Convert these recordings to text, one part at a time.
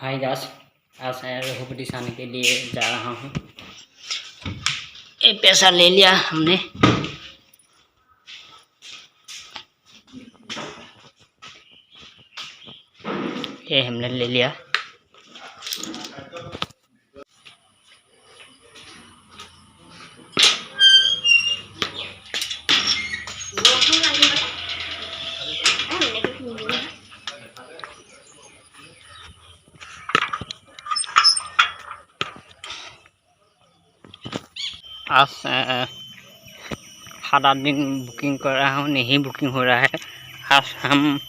Hi guys, आज मैं रघुपति शान के लिए जा रहा हूँ। ये पैसा ले लिया हमने। ये हमने ले लिया। आज 7-8 दिन बुकिंग कर रहा हूँ, नहीं बुकिंग हो रहा है। आज हम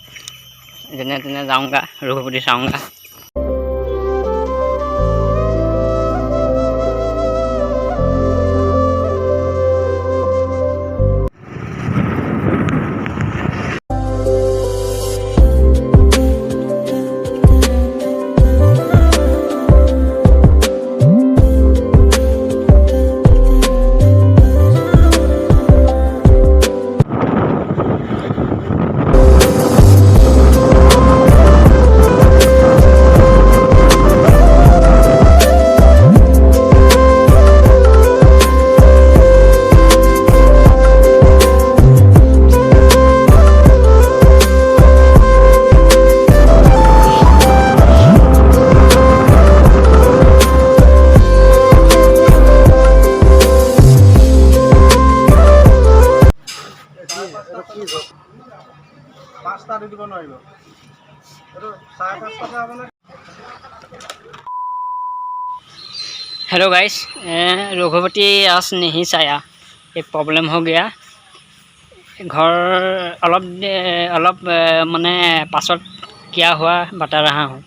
जने तने जाऊँगा, रघुपति से आऊँगा। हेलो गाइस, रघुपति आज नहीं आया। एक प्रॉब्लम हो गया। घर अलग माने पासवर्ड क्या हुआ बता रहा हूँ।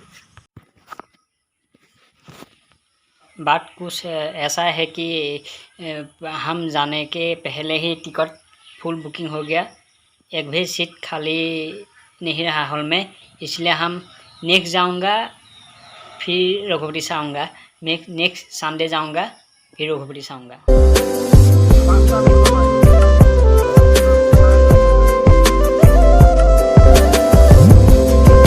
बात कुछ ऐसा है कि हम जाने के पहले ही टिकट फुल बुकिंग हो गया। एक भी सीट खाली नहीं रहा हॉल में, इसलिए हम नेक्स्ट जाऊंगा, फिर रघुपति से आऊँगा। नेक्स्ट संडे जाऊंगा, फिर रघुपति से आऊँगा।